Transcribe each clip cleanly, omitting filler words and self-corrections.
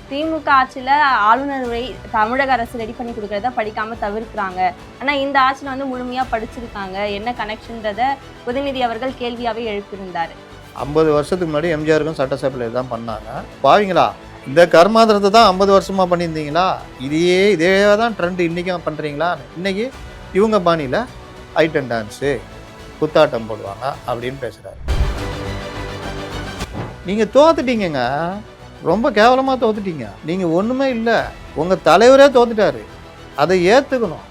திமுக ஆட்சியில் ஆளுநர் உரை தமிழக அரசு ரெடி பண்ணி கொடுக்கறத படிக்காமல் தவிர்க்கிறாங்க. ஆனால் இந்த ஆட்சியில் வந்து முழுமையாக படிச்சிருக்காங்க. என்ன கனெக்ஷன்றத உதயநிதி அவர்கள் கேள்வியாகவே எழுப்பியிருந்தார். 50 வருஷத்துக்கு முன்னாடி எம்ஜிஆருக்கும் சட்டசபையில் இதுதான் பண்ணாங்க. பாவீங்களா, இந்த கர்மாந்திரத்தை தான் 50 வருஷமாக பண்ணியிருந்தீங்களா? இதே தான் ட்ரெண்ட் இன்றைக்கும் பண்ணுறீங்களா? இன்னைக்கு இவங்க பாணியில் ஐட்டம் டான்ஸு குத்தாட்டம் போடுவாங்க அப்படின்னு பேசுகிறாரு. நீங்கள் தோத்துட்டீங்கங்க, ரொம்ப கேவலமாக தோத்துட்டீங்க. நீங்கள் ஒன்றுமே இல்லை, உங்கள் தலைவரே தோத்துட்டாரு. அதை ஏற்றுக்கணும்.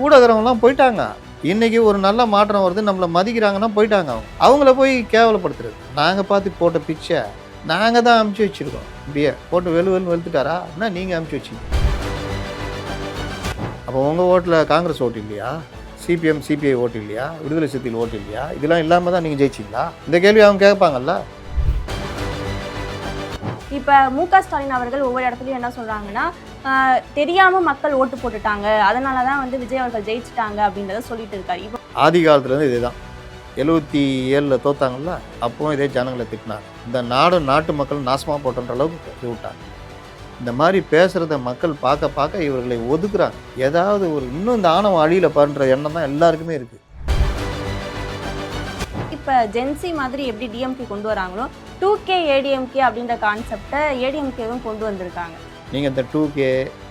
ஊடகங்கள்லாம் போயிட்டாங்க. இன்றைக்கி ஒரு நல்ல மாற்றம் வருது, நம்மளை மதிக்கிறாங்கன்னா போயிட்டாங்க. அவங்கள போய் கேவலப்படுத்துறது. நாங்கள் பார்த்து போட்ட பிச்சை நாங்கள் தான் அமுச்சு வச்சுருக்கோம். இப்படியே போட்டு வெளுத்துட்டாரா? என்ன நீங்கள் அமுச்சு வச்சிங்க? அப்போ உங்கள் ஓட்டில் காங்கிரஸ் ஓட்டு இல்லையா? சிபிஎம் சிபிஐ ஓட்டு இல்லையா? விடுதலை சிறுத்தைகள் ஓட்டு இல்லையா? இதெல்லாம் இல்லாமல் தான் நீங்கள் ஜெயிச்சிங்களா? இந்த கேள்வி அவங்க கேட்பாங்கல்ல. இப்போ முக ஸ்டாலின் அவர்கள் ஒவ்வொரு இடத்துலையும் என்ன சொல்கிறாங்கன்னா, தெரியாமல் மக்கள் ஓட்டு போட்டுட்டாங்க, அதனால தான் வந்து விஜய் அவர்கள் ஜெயிச்சிட்டாங்க அப்படின்றத சொல்லிட்டு இருக்காரு. இப்போ ஆதி காலத்துலேருந்து இதே தான். 77 தோத்தாங்கல்ல, அப்போவும் இதே ஜனங்களை திட்டினாங்க. இந்த நாட்டு மக்கள் நாசமாக போட்டுன்ற அளவுக்கு விட்டாங்க. இந்த மாதிரி பேசுகிறத மக்கள் பார்க்க இவர்களை ஒதுக்குறாங்க. ஏதாவது ஒரு இன்னும் இந்த ஆணவம் அழியில் பண்ணுற எண்ணம் தான் எல்லாருக்குமே இருக்குது. இப்போ ஜென்சி மாதிரி எப்படி டிஎம்கே கொண்டு வராங்களோ 2K ஏடிஎம்கே அப்படின்ற கான்செப்டை ஏடிஎம்கேவும் கொண்டு வந்திருக்காங்க. நீங்கள் இந்த 2K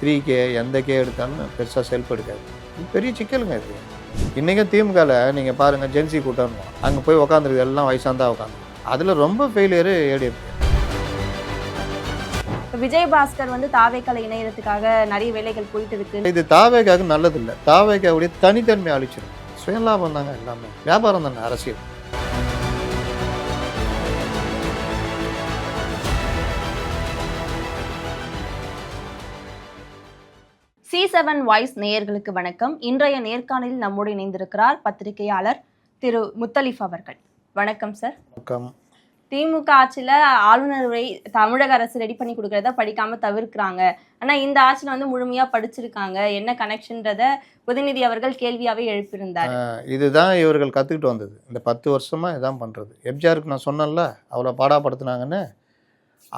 3K எந்த கே எடுத்தாலும் பெருசாக செல்ஃப் எடுக்காது. இது பெரிய சிக்கலுங்க இது. இன்றைக்கும் திமுகவில் நீங்கள் பாருங்கள், ஜென்சி கூட்டம் அங்கே போய் உக்காந்துருக்கு, எல்லாம் வயசாந்தா உட்காந்து. அதில் ரொம்ப ஃபெயிலியரு ஏடிஎம்கே. விஜயபாஸ்கர் வந்து தாவேக்கால இணையறதுக்காக நிறைய வேலைகள் போயிட்டு இருக்கு. இது தாவேக்காக நல்லது இல்லை. தாவேக்காவுடைய தனித்தன்மை அழிச்சிடும். சுயலாபம் தாங்க எல்லாமே, வியாபாரம் தானே அரசியல். C7 வாய்ஸ் நேயர்களுக்கு வணக்கம். இன்றைய நேர்காணலில் நம்மோடு இணைந்திருக்கிறார் பத்திரிகையாளர் திரு முத்தலிஃப் அவர்கள். வணக்கம் சார். வணக்கம். திமுக ஆட்சியில் ஆளுநர் உரை தமிழக அரசு ரெடி பண்ணி கொடுக்கறத படிக்காமல் தவிர்க்கிறாங்க. ஆனால் இந்த ஆட்சியில் வந்து முழுமையாக படிச்சிருக்காங்க. என்ன கனெக்ஷன்றத உதயநிதி அவர்கள் கேள்வியாகவே எழுப்பியிருந்தார். இதுதான் இவர்கள் கற்றுக்கிட்டு வந்தது. இந்த 10 வருஷமாக இதான் பண்ணுறது. எம்ஜிஆருக்கு நான் சொன்னேன்ல, அவ்வளோ பாடாப்படுத்தினாங்கன்னு.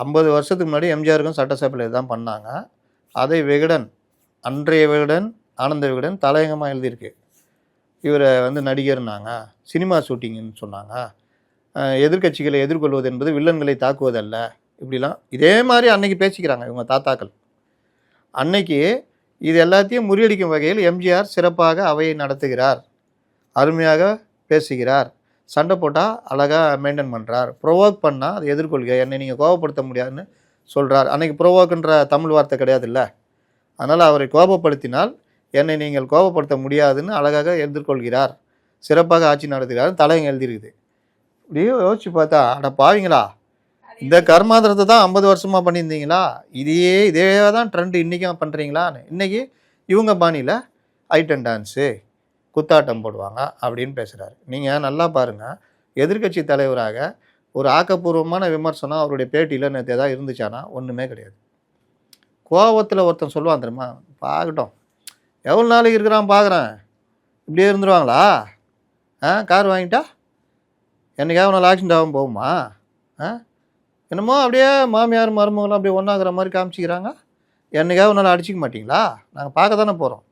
50 வருஷத்துக்கு முன்னாடி எம்ஜிஆருக்கும் சட்டசபையில் இதுதான் பண்ணாங்க. அதை விகடன், அன்றைய விகடன், ஆனந்த விகடன் தலையங்கமாக எழுதியிருக்கு. இவரை வந்து நடிகர்னாங்க, சினிமா ஷூட்டிங்குன்னு சொன்னாங்க, எதிர்கட்சிகளை எதிர்கொள்வது என்பது வில்லன்களை தாக்குவதல்ல, இப்படிலாம் இதே மாதிரி அன்னைக்கு பேசிக்கிறாங்க இவங்க தாத்தாக்கள். அன்னைக்கு இது எல்லாத்தையும் முறியடிக்கும் வகையில் எம்ஜிஆர் சிறப்பாக அவையை நடத்துகிறார், அருமையாக பேசுகிறார், சண்டை போட்டால் அழகாக மெயின்டைன் பண்ணுறார், ப்ரொவோக் பண்ணால் அதை எதிர்கொள்க, என்னை நீங்கள் கோபப்படுத்த முடியாதுன்னு சொல்கிறார். அன்னைக்கு ப்ரொவோக்குன்ற தமிழ் வார்த்தை கிடையாது இல்லை. அதனால் அவரை கோபப்படுத்தினால் என்னை நீங்கள் கோபப்படுத்த முடியாதுன்னு அழகாக எதிர்கொள்கிறார், சிறப்பாக ஆட்சி நடத்துகிறார் தலையங்க எழுதியிருக்குது. இப்படியே யோசிச்சு பார்த்தா, அட பாவீங்களா, இந்த கர்மாந்திரத்தை தான் 50 வருஷமாக பண்ணியிருந்தீங்களா? இதே தான் ட்ரெண்ட் இன்றைக்கும் பண்ணுறீங்களான்னு. இன்றைக்கி இவங்க பாணியில் ஐட்டம் டான்ஸு குத்தாட்டம் போடுவாங்க அப்படின்னு பேசுகிறாரு. நீங்கள் நல்லா பாருங்கள், எதிர்கட்சி தலைவராக ஒரு ஆக்கப்பூர்வமான விமர்சனம் அவருடைய பேட்டியில் நேற்று எதாவது இருந்துச்சானா? ஒன்றுமே கிடையாது. கோபத்தில் ஒருத்தன் சொல்லுவான் தெரியுமா, பார்க்கட்டும் எவ்வளோ நாளைக்கு இருக்கிறான் பார்க்குறேன், இப்படியே இருந்துருவாங்களா? கார் வாங்கிட்டா என்னைக்காக நாள் ஆக்சிடென்ட் ஆகும் போகுமா? என்னமோ அப்படியே மாமியார் மருமகளும் அப்படியே ஒன்றாகிற மாதிரி காமிச்சிக்கிறாங்க. என்னைக்காக ஒரு நாள் அடிச்சிக்க மாட்டிங்களா? நாங்கள் பார்க்க தானே போகிறோம்.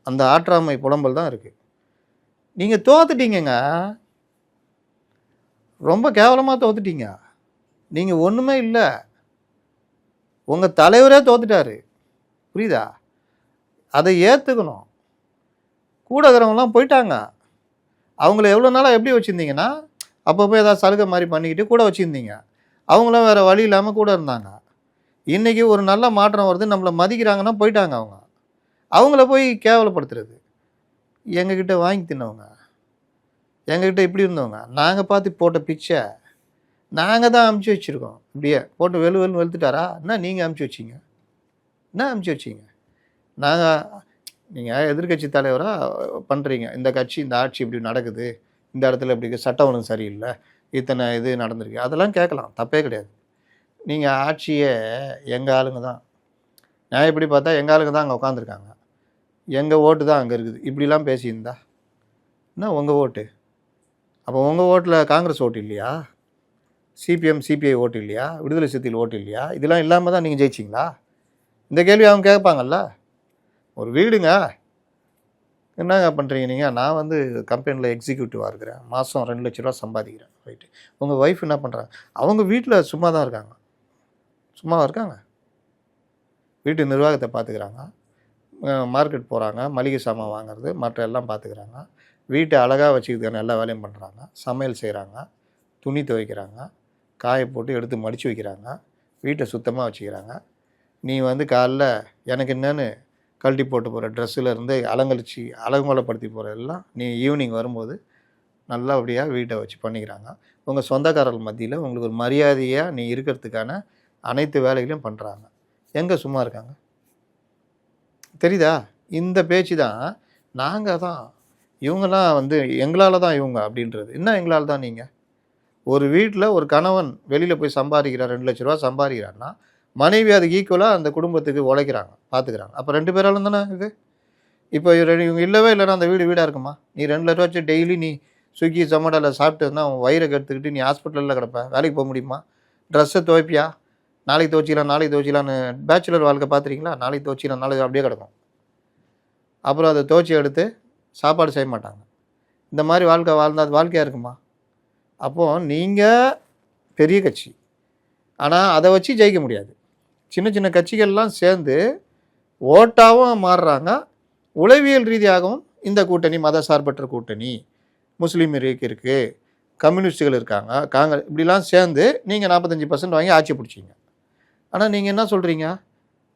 அந்த ஆற்றாமை புலம்பல் தான் இருக்குது. நீங்கள் தோத்துட்டீங்கங்க, ரொம்ப கேவலமாக தோத்துட்டீங்க. நீங்கள் ஒன்றுமே இல்லை, உங்கள் தலைவரே தோத்துட்டாரு. புரியுதா? அதை ஏற்றுக்கணும். கூட இருக்கிறவங்களாம் போயிட்டாங்க. அவங்கள எவ்வளோ நாளாக எப்படி வச்சுருந்தீங்கன்னா, அப்பப்போ ஏதாவது சலுகை மாதிரி பண்ணிக்கிட்டு கூட வச்சுருந்தீங்க. அவங்களும் வேறு வழி இல்லாமல் கூட இருந்தாங்க. இன்றைக்கி ஒரு நல்ல மாற்றம் வருது, நம்மளை மதிக்கிறாங்கன்னா போயிட்டாங்க. அவங்கள போய் கேவலப்படுத்துறது. எங்ககிட்ட வாங்கி தின்னவங்க, எங்ககிட்ட இப்படி இருந்தவங்க, நாங்கள் பார்த்து போட்ட பிச்சை நாங்கள் தான் அமுச்சு வச்சுருக்கோம். இப்படியே போட்டு வெளுத்துட்டாரா? என்ன நீங்கள் அமுச்சு வச்சிங்க? என்ன அமுச்சு வச்சிங்க? நீங்கள் எதிர்கட்சி தலைவராக பண்ணுறீங்க, இந்த கட்சி இந்த ஆட்சி இப்படி நடக்குது, இந்த இடத்துல இப்படி சட்டம் ஒழுங்கு சரியில்லை, இத்தனை இது நடந்திருக்கு, அதெல்லாம் கேட்கலாம், தப்பே கிடையாது. நீங்கள் ஆட்சியே எங்கள் ஆளுங்க தான், நான் எப்படி பார்த்தா எங்கள் ஆளுங்க தான் அங்கே உட்காந்துருக்காங்க, எங்கள் ஓட்டு தான் அங்கே இருக்குது, இப்படிலாம் பேசியிருந்தா என்ன உங்கள் ஓட்டு? அப்போ உங்கள் ஓட்டில் காங்கிரஸ் ஓட்டு இல்லையா? சிபிஎம் சிபிஐ ஓட்டு இல்லையா, விடுதலை சிறுத்தைகள் ஓட்டு இல்லையா, இதெல்லாம் இல்லாமல் தான் நீங்கள் ஜெயிச்சிங்களா? இந்த கேள்வி அவங்க கேட்பாங்கல்ல. ஒரு வீடுங்க, என்னங்க பண்ணுறீங்க நீங்கள்? நான் வந்து கம்பெனியில் எக்ஸிக்யூட்டிவாக இருக்கிறேன், மாதம் 2 லட்ச ரூபா சம்பாதிக்கிறேன். ரைட்டு. உங்கள் ஒய்ஃப் என்ன பண்ணுறாங்க? அவங்க வீட்டில் சும்மா தான் இருக்காங்க. சும்மாவாக இருக்காங்க. வீட்டு நிர்வாகத்தை பார்த்துக்கிறாங்க, மார்க்கெட் போகிறாங்க, மளிகை சாமான் வாங்குறது மற்ற எல்லாம் பார்த்துக்கிறாங்க, வீட்டை அழகாக வச்சுக்கிறதுக்கான எல்லா வேலையும் பண்ணுறாங்க, சமையல் செய்கிறாங்க, துணி துவைக்கிறாங்க, காய போட்டு எடுத்து மடித்து வைக்கிறாங்க, வீட்டை சுத்தமாக வச்சுக்கிறாங்க. நீ வந்து காலைல எனக்கு என்னென்னு கழட்டி போட்டு போகிற ட்ரெஸ்ஸுலேருந்து அலங்கோலப்படுத்தி போகிற எல்லாம் நீ ஈவினிங் வரும்போது நல்லபடியாக வீட்டை வச்சு பண்ணிக்கிறாங்க. உங்கள் சொந்தக்காரர்கள் மத்தியில் உங்களுக்கு ஒரு மரியாதையாக நீ இருக்கிறதுக்கான அனைத்து வேலைகளையும் பண்ணுறாங்க. எங்கே சும்மா இருக்காங்க? தெரியுதா? இந்த பேச்சு தான் நாங்கள் தான் இவங்கெல்லாம் வந்து எங்களால் தான் இவங்க அப்படின்றது. என்ன எங்களால் தான்? நீங்கள் ஒரு வீட்டில் ஒரு கணவன் வெளியில் போய் சம்பாதிக்கிறார், 2 லட்ச ரூபா சம்பாதிக்கிறான்னா மனைவி அதுக்கு ஈக்குவலாக அந்த குடும்பத்துக்கு உழைக்கிறாங்க, பார்த்துக்கிறாங்க. அப்போ 2 பேராலும் தானே இது. இப்போ இவங்க இல்லவே இல்லைன்னா அந்த வீடாக இருக்குமா? நீ 2 லட்ச ரூபா வச்சு டெய்லி நீ ஸ்விக்கி ஜொமேட்டோவில் சாப்பிட்டுன்னா உன் வயிறை கெடுத்துக்கிட்டு நீ ஹாஸ்பிட்டலில் கிடப்ப, வேலைக்கு போக முடியுமா? ட்ரெஸ்ஸை துவைப்பியா? நாளைக்கு துவைச்சிக்கலான்னு பேச்சுலர் வாழ்க்கை பார்த்துறீங்களா? நாளைக்கு துவைச்சிக்கலாம், நாளைக்கு அப்படியே கிடக்கும். அப்புறம் அதை துவைச்சி எடுத்து சாப்பாடு செய்ய மாட்டாங்க. இந்த மாதிரி வாழ்க்கை வாழ்ந்தால் அது வாழ்க்கையாக இருக்குமா? அப்போது நீங்கள் பெரிய கட்சி, ஆனால் அதை வச்சு ஜெயிக்க முடியாது. சின்ன சின்ன கட்சிகள்லாம் சேர்ந்து ஓட்டாகவும் மாறுறாங்க, உளவியல் ரீதியாகவும். இந்த கூட்டணி மத சார்பற்ற கூட்டணி, முஸ்லீம் இருக்குது, கம்யூனிஸ்ட்டுகள் இருக்காங்க, காங்கிரஸ், இப்படிலாம் சேர்ந்து நீங்கள் 45% வாங்கி ஆட்சி பிடிச்சிங்க. ஆனால் நீங்கள் என்ன சொல்கிறீங்க?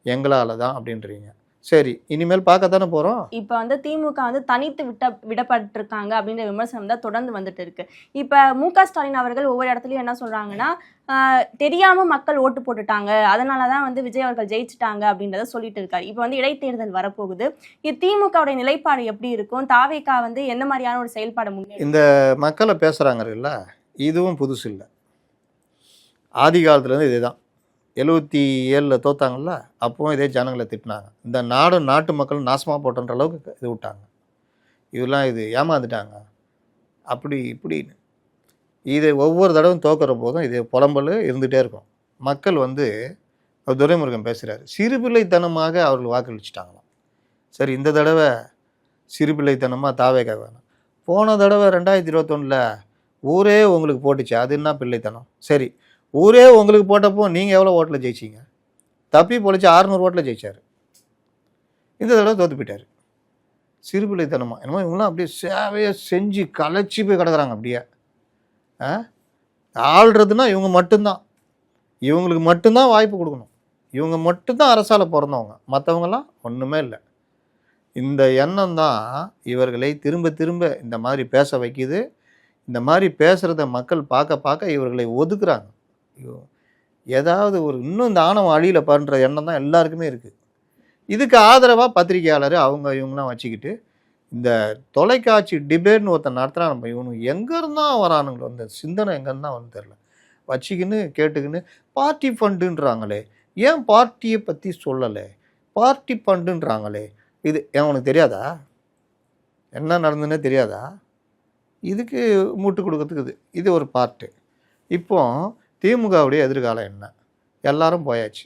எங்களால் தான் அப்படின்றீங்க. சரி, இனிமேல் பார்க்கத்தானே போகிறோம். இப்போ வந்து திமுக வந்து தனித்து விடப்பட்டிருக்காங்க அப்படின்ற விமர்சனம் தான் தொடர்ந்து வந்துட்டு இருக்கு. இப்போ மு.க. ஸ்டாலின் அவர்கள் ஒவ்வொரு இடத்துலையும் என்ன சொல்கிறாங்கன்னா, தெரியாம மக்கள் ஓட்டு போட்டுட்டாங்க, அதனால தான் வந்து விஜய் அவர்கள் ஜெயிச்சிட்டாங்க அப்படின்றத சொல்லிட்டு இருக்காரு. இப்போ வந்து இடைத்தேர்தல் வரப்போகுது. இது திமுகவுடைய நிலைப்பாடு எப்படி இருக்கும்? தாவேகா வந்து எந்த மாதிரியான ஒரு செயல்பாடு முன்னே இந்த மக்களை பேசுகிறாங்கல்ல, இதுவும் புதுசு இல்லை. ஆதி காலத்துலேருந்து இதே தான். 77 தோத்தாங்கல்ல, அப்போவும் இதே ஜனங்களை திட்டினாங்க. இந்த நாட்டு மக்கள் நாசமாக போட்டன்ற அளவுக்கு இது விட்டாங்க. இது ஏமாந்துட்டாங்க அப்படி இப்படின்னு. இது ஒவ்வொரு தடவும் தோக்கிற போதும் இது புலம்பல் இருந்துகிட்டே இருக்கும். மக்கள் வந்து துரைமுருகன் பேசுகிறாரு, சிறுபிள்ளைத்தனமாக அவர்கள் வாக்களிச்சிட்டாங்களாம். சரி, இந்த தடவை சிறுபிள்ளைத்தனமாக தாவேகா வேணும். போன தடவை 2021 ஊரே உங்களுக்கு போட்டுச்சு, அது என்ன பிள்ளைத்தனம்? சரி, ஊரே உங்களுக்கு போட்டப்போ நீங்கள் எவ்வளோ ஓட்டில் ஜெயிச்சிங்க? தப்பி பொழிச்சு 600 ஓட்டில் ஜெயிச்சார். இந்த தடவை தோற்று போயிட்டார். சிறுபிள்ளைத்தனமாக என்னமோ இவங்களாம் அப்படியே சேவையை செஞ்சு கலைச்சி போய் கிடக்குறாங்க. அப்படியே ஆள்றதுன்னா இவங்க மட்டும்தான், இவங்களுக்கு மட்டும்தான் வாய்ப்பு கொடுக்கணும், இவங்க மட்டும்தான் அரசால் பிறந்தவங்க, மற்றவங்கெல்லாம் ஒன்றுமே இல்லை. இந்த எண்ணம் தான் இவர்களை திரும்ப திரும்ப இந்த மாதிரி பேச வைக்குது. இந்த மாதிரி பேசுகிறத மக்கள் பார்க்க இவர்களை ஒதுக்குறாங்க. ஏதாவது ஒரு இன்னும் இந்த ஆணவம் அழியில் பண்ணுற எண்ணம் தான் எல்லாருக்குமே இருக்குது. இதுக்கு ஆதரவாக பத்திரிகையாளர் அவங்க இவங்களாம் வச்சுக்கிட்டு இந்த தொலைக்காட்சி டிபேட்னு ஒருத்தர் நடத்துகிறா. நம்ம இவனுக்கு எங்கேருந்தான் வரானுங்களோ, அந்த சிந்தனை எங்கேருந்தான் வந்து தெரில, வச்சுக்கின்னு கேட்டுக்கின்னு பார்ட்டி ஃபண்டுன்றாங்களே, ஏன் பார்ட்டியை பற்றி சொல்லலை, பார்ட்டி ஃபண்டுன்றாங்களே, இது அவனுக்கு தெரியாதா? என்ன நடந்துன்னே தெரியாதா? இதுக்கு மூட்டு கொடுக்கறதுக்கு இது ஒரு பார்ட்டு. இப்போ திமுகவுடைய எதிர்காலம் என்ன? எல்லாரும் போயாச்சு.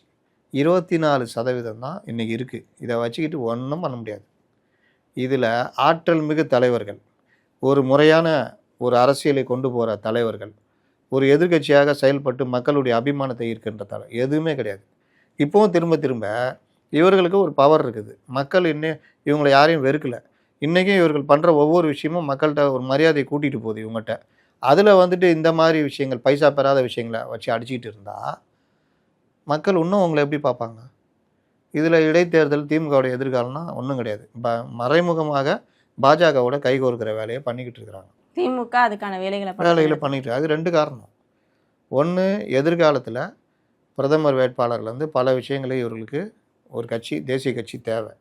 24% தான் இன்றைக்கி இருக்குது. இதை வச்சுக்கிட்டு ஒன்றும் பண்ண முடியாது. இதில் ஆற்றல் மிகு தலைவர்கள், ஒரு முறையான ஒரு அரசியலை கொண்டு போகிற தலைவர்கள், ஒரு எதிர்க்கட்சியாக செயல்பட்டு மக்களுடைய அபிமானத்தை ஈர்க்கின்ற எதுவுமே கிடையாது. இப்போவும் திரும்ப இவர்களுக்கு ஒரு பவர் இருக்குது. மக்கள் இன்னும் இவங்களை யாரையும் வெறுக்கலை. இன்றைக்கும் இவர்கள் பண்ணுற ஒவ்வொரு விஷயமும் மக்கள்கிட்ட ஒரு மரியாதையை கூட்டிகிட்டு போகுது இவங்ககிட்ட. அதில் வந்துட்டு இந்த மாதிரி விஷயங்கள், பைசா பெறாத விஷயங்களை வச்சு அடிச்சுக்கிட்டு இருந்தால் மக்கள் இன்னும் உங்களை எப்படி பார்ப்பாங்க? இதில் இடைத்தேர்தல் திமுகவுடைய எதிர்காலம்னா ஒன்றும் கிடையாது. மறைமுகமாக பாஜகவோட கைகோர்க்கிற வேலையை பண்ணிக்கிட்டு இருக்கிறாங்க. திமுக அதுக்கான வேலைகளை பண்ணிக்கிட்டு. அது 2 காரணம். ஒன்று, எதிர்காலத்தில் பிரதமர் வேட்பாளர்லேருந்து பல விஷயங்களை இவர்களுக்கு ஒரு கட்சி, தேசிய கட்சி தேவை.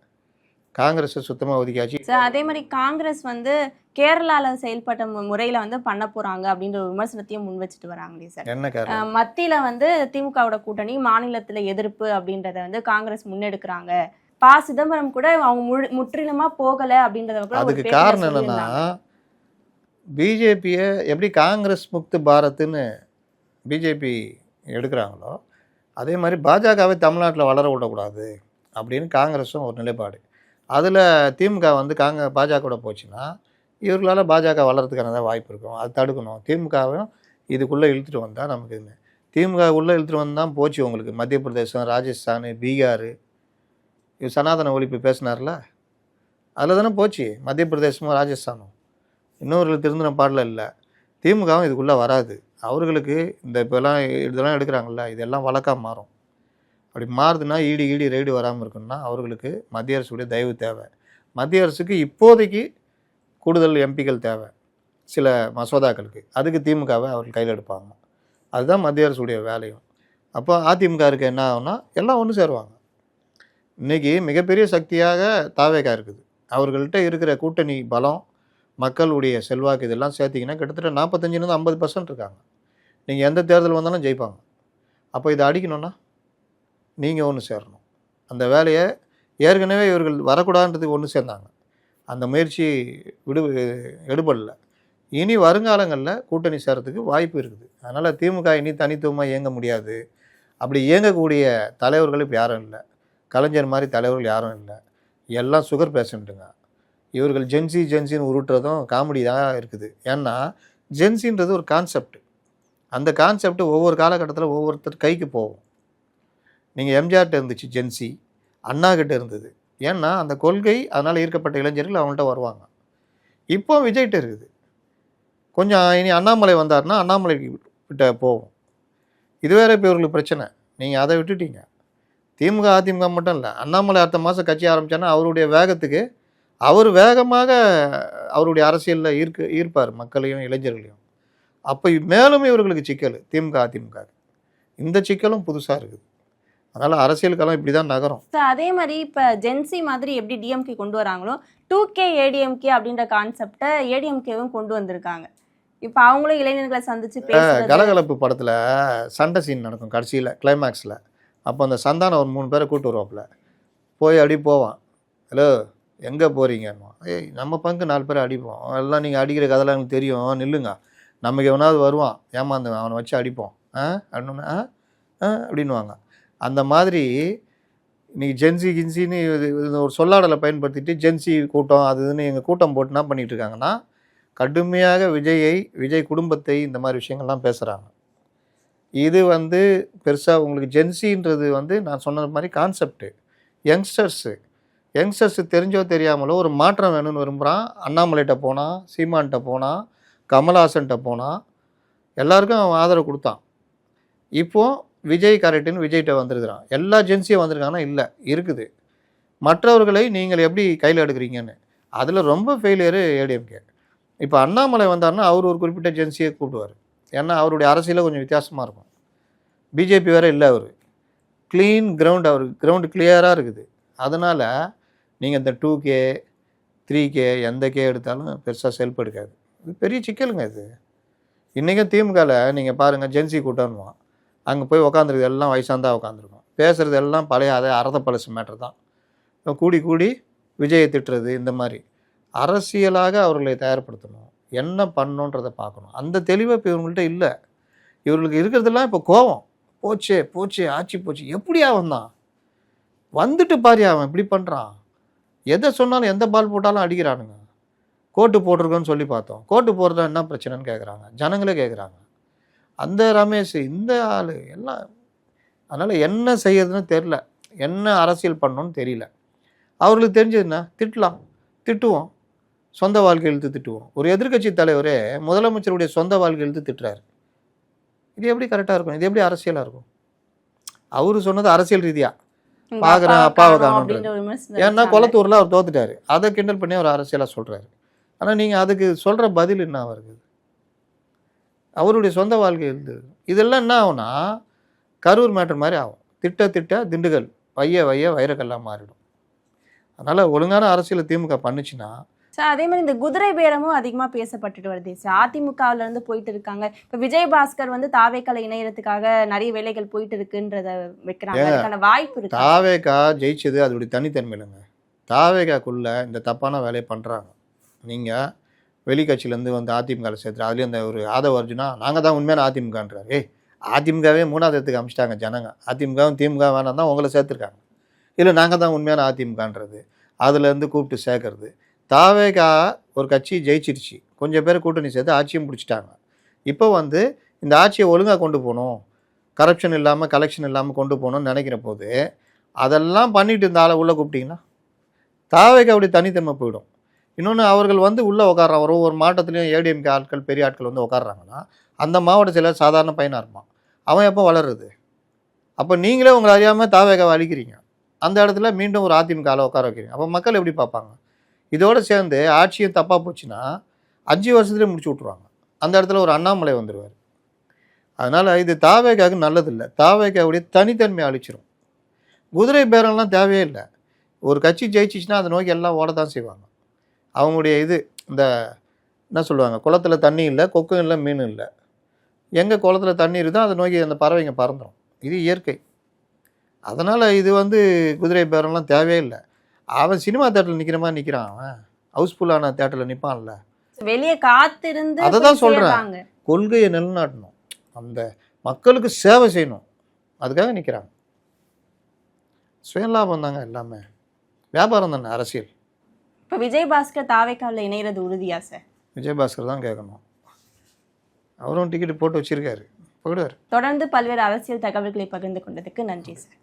காங்கிரஸை சுத்தமாக ஒதுக்கியாச்சு. அதே மாதிரி காங்கிரஸ் வந்து கேரளாவில் செயல்பட்ட முறையில் வந்து பண்ண போகிறாங்க அப்படின்ற ஒரு விமர்சனத்தையும் முன் வச்சுட்டு வராங்களே சார். என்ன காரணம்? மத்தியில் வந்து திமுகவோட கூட்டணி, மாநிலத்தில் எதிர்ப்பு அப்படின்றத வந்து காங்கிரஸ் முன்னெடுக்கிறாங்க. ப. சிதம்பரம் கூட அவங்க முற்றிலுமாக போகலை அப்படின்றத கூட. அதுக்கு காரணம் என்னன்னா, பிஜேபியை எப்படி காங்கிரஸ் முக்து பாரத்னு பிஜேபி எடுக்கிறாங்களோ அதே மாதிரி பாஜகவை தமிழ்நாட்டில் வளர விடக்கூடாது அப்படின்னு காங்கிரஸும் ஒரு நிலைப்பாடு. அதில் திமுக வந்து பாஜகவோட போச்சுன்னா இவர்களால் பாஜக வளர்கிறதுக்கான வாய்ப்பு இருக்கும். அது தடுக்கணும். திமுகவும் இதுக்குள்ளே இழுத்துட்டு வந்தால் நமக்கு என்ன, திமுக உள்ளே இழுத்துட்டு வந்தால் போச்சு உங்களுக்கு. மத்திய பிரதேசம், ராஜஸ்தான், பீகார், இவர் சனாதன ஒழிப்பு பேசினார்ல, அதில் தானே போச்சு மத்திய பிரதேசமும் ராஜஸ்தானும். இன்னொரு திருந்தின பாடல இல்லை. திமுகவும் இதுக்குள்ளே வராது. அவர்களுக்கு இந்த இப்போலாம் இதெல்லாம் எடுக்கிறாங்கல்ல, இதெல்லாம் வழக்காக மாறும். அப்படி மாறுதுன்னா ஈடி ரைடு வராமல் இருக்குன்னா அவர்களுக்கு மத்திய அரசுடைய தயவு தேவை. மத்திய அரசுக்கு இப்போதைக்கு கூடுதல் எம்பிக்கள் தேவை சில மசோதாக்களுக்கு. அதுக்கு திமுகவை அவர்கள் கையில் எடுப்பாங்க. அதுதான் மத்திய அரசுடைய வேலையும். அப்போ அதிமுக இருக்க என்ன ஆகும்னா எல்லாம் ஒன்று சேருவாங்க. இன்றைக்கி மிகப்பெரிய சக்தியாக தாவேகா இருக்குது. அவர்கள்ட்ட இருக்கிற கூட்டணி பலம், மக்களுடைய செல்வாக்கு இதெல்லாம் சேர்த்திங்கன்னா கிட்டத்தட்ட 45% 50% இருக்காங்க. நீங்கள் எந்த தேர்தல் வந்தாலும் ஜெயிப்பாங்க. அப்போ இதை அடிக்கணும்னா நீங்கள் ஒன்று சேரணும். அந்த வேலையை ஏற்கனவே இவர்கள் வரக்கூடாதுன்றதுக்கு ஒன்று சேர்ந்தாங்க. அந்த முயற்சி எடுபடலை. இனி வருங்காலங்களில் கூட்டணி சேரத்துக்கு வாய்ப்பு இருக்குது. அதனால் திமுக இனி தனித்துவமாக இயங்க முடியாது. அப்படி இயங்கக்கூடிய தலைவர்கள் இப்போ யாரும் இல்லை. கலைஞர் மாதிரி தலைவர்கள் யாரும் இல்லை. எல்லாம் சுகர் பேஷண்ட்டுங்க. இவர்கள் ஜென்சின்னு உருட்டுறதும் காமெடி தான் இருக்குது. ஏன்னா ஜென்சின்றது ஒரு கான்செப்ட். அந்த கான்செப்ட் ஒவ்வொரு காலகட்டத்தில் ஒவ்வொருத்தர் கைக்கு போகும். நீங்கள் எம்ஜிஆர்கிட்ட இருந்துச்சு ஜென்சி, அண்ணா கிட்ட இருந்தது. ஏன்னா அந்த கொள்கை, அதனால் ஈர்க்கப்பட்ட இளைஞர்கள் அவங்கள்ட்ட வருவாங்க. இப்போ விஜய்கிட்ட இருக்குது. கொஞ்சம் இனி அண்ணாமலை வந்தார்னா அண்ணாமலை கிட்ட போகும். இது வேறு இப்போ இவர்களுக்கு பிரச்சனை. நீங்கள் அதை விட்டுட்டீங்க. திமுக அதிமுக மட்டும் இல்லை, அண்ணாமலை அடுத்த மாதம் கட்சி ஆரம்பித்தான்னா அவருடைய வேகத்துக்கு அவர் வேகமாக அவருடைய அரசியலில் ஈர்ப்பார் மக்களையும் இளைஞர்களையும். அப்போ மேலும் இவர்களுக்கு சிக்கல் திமுக அதிமுக. இந்த சிக்கலும் புதுசாக இருக்குது. அதனால் அரசியல் களம் இப்படி தான் நகரும். அதே மாதிரி இப்போ ஜென்சி மாதிரி எப்படி டிஎம்கே கொண்டு வராங்களோ 2K ஏடிஎம்கே அப்படின்ற கான்செப்டை ஏடிஎம்கேவும் கொண்டு வந்திருக்காங்க. இப்போ அவங்களும் இளைஞர்களை சந்திச்சு கலகலப்பு படத்தில் சண்டை சீன் நடக்கும் கடைசியில் கிளைமேக்ஸில். அப்போ அந்த சந்தானம் ஒரு 3 பேரை கூட்டு வருவாப்பில். போய் அடி போவான். ஹலோ எங்கே போகிறீங்கன்னு. ஏய் நம்ம பங்கு 4 பேரை அடிப்போம். எல்லாம் நீங்கள் அடிக்கிற கதைலாம் எனக்கு தெரியும், நில்லுங்க. நமக்கு எவனாவது வருவான் ஏமாந்து அவனை வச்சு அடிப்போம் அப்படின்னு அப்படின்வாங்க. அந்த மாதிரி இன்றைக்கி ஜென்சி கின்சின்னு ஒரு சொல்லாடலை பயன்படுத்திட்டு ஜென்சி கூட்டம் அதுன்னு எங்கள் கூட்டம் போட்டு என்ன பண்ணிகிட்டு இருக்காங்கன்னா கடுமையாக விஜய் குடும்பத்தை இந்த மாதிரி விஷயங்கள்லாம் பேசுகிறாங்க. இது வந்து பெருசாக உங்களுக்கு ஜென்சின்றது வந்து நான் சொன்ன மாதிரி கான்செப்டு. யங்ஸ்டர்ஸு தெரிஞ்சோ தெரியாமலோ ஒரு மாற்றம் வேணும்னு விரும்புகிறான். அண்ணாமலைகிட்ட போனால், சீமான்கிட்ட போனால், கமல்ஹாசன்கிட்ட போனால் எல்லாருக்கும் அவன் ஆதரவு கொடுத்தான். இப்போது விஜய் கரெக்டுன்னு விஜய்கிட்ட வந்திருக்கிறான். எல்லா ஜென்சியும் வந்திருக்காங்கன்னா இல்லை இருக்குது. மற்றவர்களை நீங்கள் எப்படி கையில் எடுக்கிறீங்கன்னு அதில் ரொம்ப ஃபெயிலியரு ஏடிஎம்கே. இப்போ அண்ணாமலை வந்தார்னா அவர் ஒரு குறிப்பிட்ட ஜென்சியை கூப்பிடுவார். ஏன்னா அவருடைய அரசியலில் கொஞ்சம் வித்தியாசமாக இருக்கும். பிஜேபி வேறு இல்லை, அவர் க்ளீன் கிரவுண்ட், அவர் கிரவுண்டு கிளியராக இருக்குது. அதனால் நீங்கள் இந்த 2K 3K எந்த கே எடுத்தாலும் பெருசாக செல்ஃப் எடுக்காது. இது பெரிய சிக்கலுங்க. இது இன்றைக்கும் திமுகவில் நீங்கள் பாருங்கள், ஜென்சி கூட்டம்னுவான். அங்கே போய் உக்காந்துருக்கு எல்லாம் வயசாந்தான் உட்காந்துருக்கும். பேசுகிறது எல்லாம் பழைய அதே அறத பழசு மேட்டர் தான். கூடி விஜயை திட்டுறது, இந்த மாதிரி அரசியலாக அவர்களை தயார்படுத்தணும். என்ன பண்ணணுன்றதை பார்க்கணும். அந்த தெளிவை இப்போ இவங்கள்ட்ட இல்லை. இவர்களுக்கு இருக்கிறதெல்லாம் இப்போ கோவம். போச்சே ஆட்சி போச்சு. எப்படியா வந்தான் வந்துட்டு பாரு, அவன் இப்படி பண்ணுறான். எதை சொன்னாலும் எந்த பால் போட்டாலும் அடிக்கிறானுங்க. கோட்டு போட்டிருக்கோன்னு சொல்லி பார்த்தோம். கோட்டு போடுறதா என்ன பிரச்சனைன்னு கேட்குறாங்க, ஜனங்களே கேட்குறாங்க. அந்த ரமேஷ் இந்த ஆள் எல்லாம். அதனால் என்ன செய்யறதுன்னு தெரில, என்ன அரசியல் பண்ணணும்னு தெரியல. அவர்களுக்கு தெரிஞ்சதுன்னா திட்டுவோம், சொந்த வாழ்க்கை இழுத்து திட்டுவோம். ஒரு எதிர்க்கட்சி தலைவரே முதலமைச்சருடைய சொந்த வாழ்க்கை இழுத்து திட்டுறாரு. இது எப்படி கரெக்டாக இருக்கும்? இது எப்படி அரசியலாக இருக்கும்? அவரு சொன்னது அரசியல் ரீதியாக பார்க்குறேன் அப்பாவை காணும். ஏன்னா கொளத்தூரில் அவர் தோத்துட்டாரு. அதை கிண்டல் பண்ணி அவர் அரசியலாக சொல்கிறாரு. ஆனால் நீங்கள் அதுக்கு சொல்கிற பதில் என்ன வருது? அவருடைய சொந்த வாழ்க்கை இருந்து இதெல்லாம் என்ன ஆகும்னா கரூர் மேட்டர் மாதிரி ஆகும். திட்ட திண்டுக்கல் வைரக்கல்லாக மாறிடும். அதனால் ஒழுங்கான அரசியல் திமுக பண்ணுச்சுன்னா. சார் அதே மாதிரி இந்த குதிரை பேரமும் அதிகமாக பேசப்பட்டுட்டு வருது சார். அதிமுகவில் இருந்து போயிட்டு இருக்காங்க. இப்போ விஜயபாஸ்கர் வந்து தாவேக்கால இணையறதுக்காக நிறைய வேலைகள் போயிட்டு இருக்குன்றத வைக்கிறாங்க. அதுக்கான வாய்ப்பு இருக்கு. தாவேக்கா ஜெயிச்சது அதோடைய தனித்தன்மை இல்லைங்க. தாவேக்காக்குள்ள இந்த தப்பான வேலையை பண்ணுறாங்க. நீங்கள் வெளிக்கட்சியிலேருந்து வந்து அதிமுகவில் சேர்த்துரு. அதுலேயும் அந்த ஒரு ஆதவ அர்ஜுனா நாங்கள் தான் உண்மையான அதிமுகன்றார். அதிமுகவே 3வது இடத்துக்கு அமிச்சிட்டாங்க ஜனங்க. அதிமுகவும் திமுக வேணாம் தான் உங்களை சேர்த்துருக்காங்க. இல்லை நாங்கள் தான் உண்மையான அதிமுகன்றது, அதுலேருந்து கூப்பிட்டு சேர்க்கறது. தாவேகா ஒரு கட்சி ஜெயிச்சிருச்சு, கொஞ்சம் பேர் கூட்டணி சேர்த்து ஆட்சியும் பிடிச்சிட்டாங்க. இப்போ வந்து இந்த ஆட்சியை ஒழுங்காக கொண்டு போகணும், கரப்ஷன் இல்லாமல் கலெக்ஷன் இல்லாமல் கொண்டு போகணும்னு நினைக்கிற போது அதெல்லாம் பண்ணிட்டு இந்த ஆளை உள்ளே கூப்பிட்டிங்கன்னா தாவேகா அப்படி தனித்தன்மை போயிடும். இன்னொன்று, அவர்கள் வந்து உள்ளே உட்காடுறான், ஒரு மாவட்டத்துலேயும் ஏடிஎம்கே ஆட்கள் பெரிய ஆட்கள் வந்து உட்காடுறாங்கன்னா அந்த மாவட்ட செயலர் சாதாரண பையனாக இருப்பான், அவன் எப்போ வளருது? அப்போ நீங்களே உங்களை அறியாமல் தாவேகாவை அழிக்கிறீங்க, அந்த இடத்துல மீண்டும் ஒரு அதிமுக ஆளை உட்கார வைக்கிறீங்க. அப்போ மக்கள் எப்படி பார்ப்பாங்க? இதோடு சேர்ந்து ஆட்சியும் தப்பாக போச்சுன்னா 5 வருஷத்துலேயே முடிச்சு விட்ருவாங்க. அந்த இடத்துல ஒரு அண்ணாமலை வந்துடுவார். அதனால் இது தாவேகாவுக்கு நல்லதில்லை. தாவேகாவுடைய தனித்தன்மையை அழிச்சிரும். குதிரை பேரம்லாம் தேவையே இல்லை. ஒரு கட்சி ஜெயிச்சிச்சுன்னா அதை நோக்கி எல்லாம் ஓட தான் செய்வாங்க. அவங்களுடைய இது இந்த என்ன சொல்லுவாங்க, குளத்தில் தண்ணி இல்லை, கொக்கும் இல்லை, மீன் இல்லை. எங்கே குளத்தில் தண்ணி இருக்குதோ அதை நோக்கி அந்த பறவைங்க பறந்துடும். இது இயற்கை. அதனால் இது வந்து குதிரை பேரம்லாம் தேவையே இல்லை. அவன் சினிமா தேட்டரில் நிற்கிற மாதிரி நிற்கிறான், அவன் ஹவுஸ்ஃபுல்லான தேட்டரில் நிற்பான்ல. வெளியே காத்திருந்து அதை தான் சொல்கிறேன், கொள்கையை நிலைநாட்டணும், அந்த மக்களுக்கு சேவை செய்யணும், அதுக்காக நிற்கிறாங்க. சுயலாபம் தாங்க எல்லாமே, வியாபாரம் தானே அரசியல். இப்போ விஜயபாஸ்கர் தாவேகாவில் இணைகிறது உறுதியா சார்? விஜயபாஸ்கர் தான் கேட்கணும். அவரும் டிக்கெட் போட்டு வச்சிருக்காரு, போயிடுவார். தொடர்ந்து பல்வேறு அரசியல் தகவல்களை பகிர்ந்து கொண்டதுக்கு நன்றி சார்.